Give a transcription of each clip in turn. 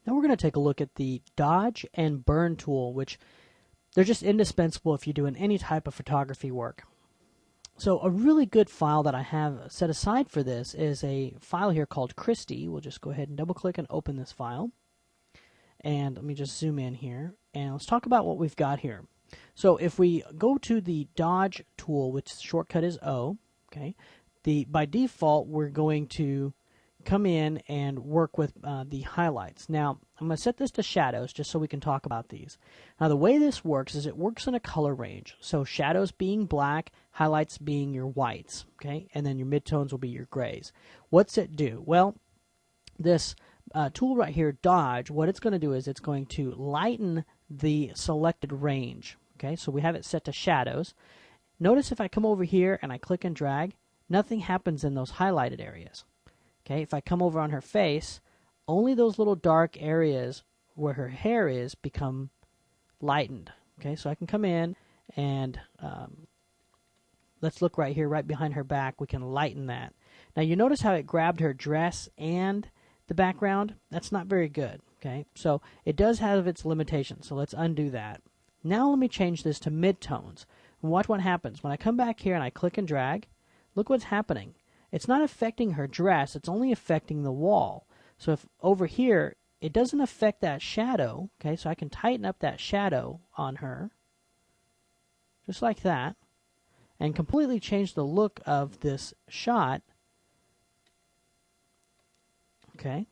Now we're going to take a look at the dodge and burn tool, which they're just indispensable if you're doing any type of photography work. So a really good file that I have set aside for this is a file here called Christie. We'll just go ahead and double click and open this file. And let me just zoom in here and let's talk about what we've got here. So if we go to the dodge tool, which the shortcut is O, okay, by default we're going to come in and work with the highlights. Now I'm going to set this to shadows just so we can talk about these. Now the way this works is it works in a color range. So shadows being black, highlights being your whites, okay, and then your midtones will be your grays. What's it do? Well, this tool right here, dodge, what it's going to do is it's going to lighten the selected range. Okay, so we have it set to shadows. Notice if I come over here and I click and drag, nothing happens in those highlighted areas. Okay, if I come over on her face, only those little dark areas where her hair is become lightened. Okay, so I can come in and let's look right here, right behind her back. We can lighten that. Now you notice how it grabbed her dress and the background? That's not very good. Okay, so it does have its limitations. So let's undo that. Now let me change this to midtones. And watch what happens. When I come back here and I click and drag, look what's happening. It's not affecting her dress, it's only affecting the wall. So if over here, it doesn't affect that shadow, okay, so I can tighten up that shadow on her, just like that, and completely change the look of this shot, okay,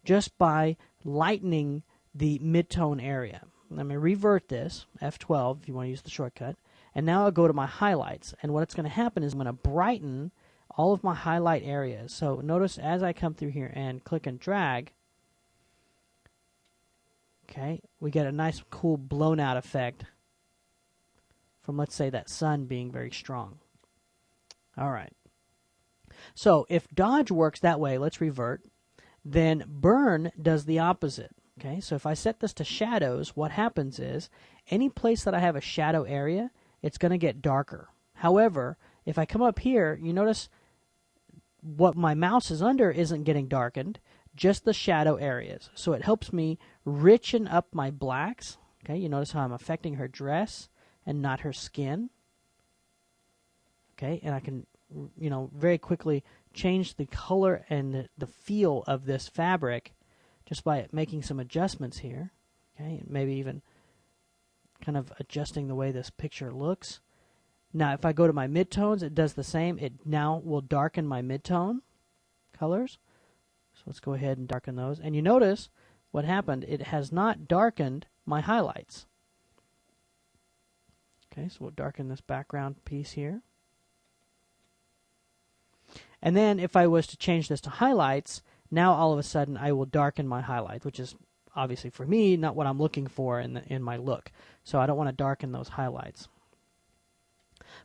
just by lightening the midtone area. Let me revert this, F12 if you want to use the shortcut, and now I'll go to my highlights, and what's going to happen is I'm going to brighten all of my highlight areas. So notice as I come through here and click and drag, okay, we get a nice cool blown out effect from, let's say, that sun being very strong. All right. So if dodge works that way, let's revert, then burn does the opposite. Okay, so if I set this to shadows, what happens is any place that I have a shadow area, it's going to get darker. However, if I come up here, you notice what my mouse is under isn't getting darkened, just the shadow areas. So it helps me richen up my blacks. Okay, you notice how I'm affecting her dress and not her skin. Okay, and I can, you know, very quickly change the color and the feel of this fabric just by making some adjustments here. Okay, and maybe even kind of adjusting the way this picture looks. Now, if I go to my midtones, it does the same. It now will darken my midtone colors. So let's go ahead and darken those. And you notice what happened. It has not darkened my highlights. Okay, so we'll darken this background piece here. And then if I was to change this to highlights, now all of a sudden I will darken my highlights, which is obviously for me not what I'm looking for in my look. So I don't want to darken those highlights.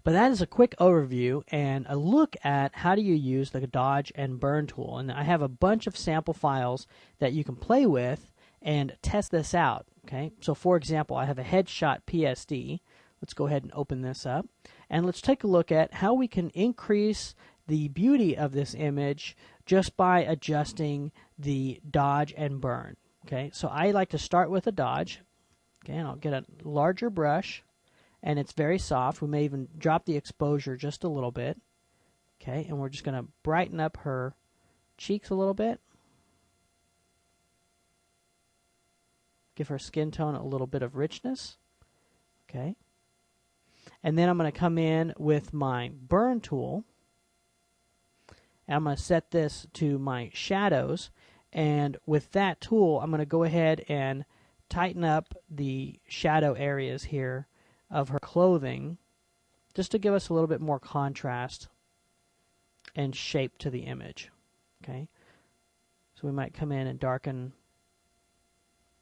But that is a quick overview and a look at how do you use the dodge and burn tool. And I have a bunch of sample files that you can play with and test this out. Okay, so for example, I have a headshot PSD. Let's go ahead and open this up. And let's take a look at how we can increase the beauty of this image just by adjusting the dodge and burn. Okay, so I like to start with a dodge. Okay, and I'll get a larger brush. And it's very soft. We may even drop the exposure just a little bit. Okay, and we're just going to brighten up her cheeks a little bit. Give her skin tone a little bit of richness. Okay. And then I'm going to come in with my burn tool. And I'm going to set this to my shadows. And with that tool, I'm going to go ahead and tighten up the shadow areas here of her clothing, just to give us a little bit more contrast and shape to the image. Okay, so we might come in and darken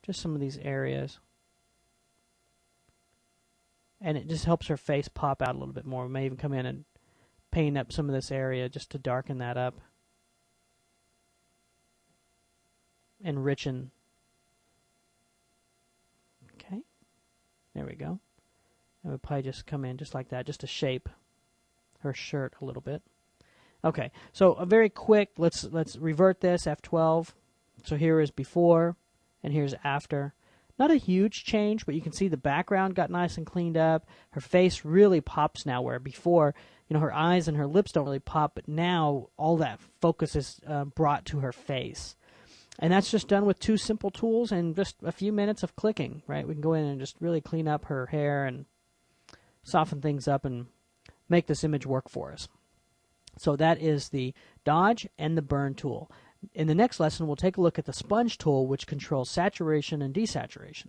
just some of these areas, and it just helps her face pop out a little bit more. We may even come in and paint up some of this area just to darken that up and richen. Okay, there we go. And we'll probably just come in just like that, just to shape her shirt a little bit. Okay, so a very quick, let's revert this, F12, So here is before, and here's after. Not a huge change, but you can see the background got nice and cleaned up. Her face really pops now, where before, her eyes and her lips don't really pop, but now all that focus is brought to her face. And that's just done with 2 simple tools and just a few minutes of clicking, right? We can go in and just really clean up her hair and soften things up and make this image work for us. So that is the dodge and the burn tool. In the next lesson, we'll take a look at the sponge tool, which controls saturation and desaturation.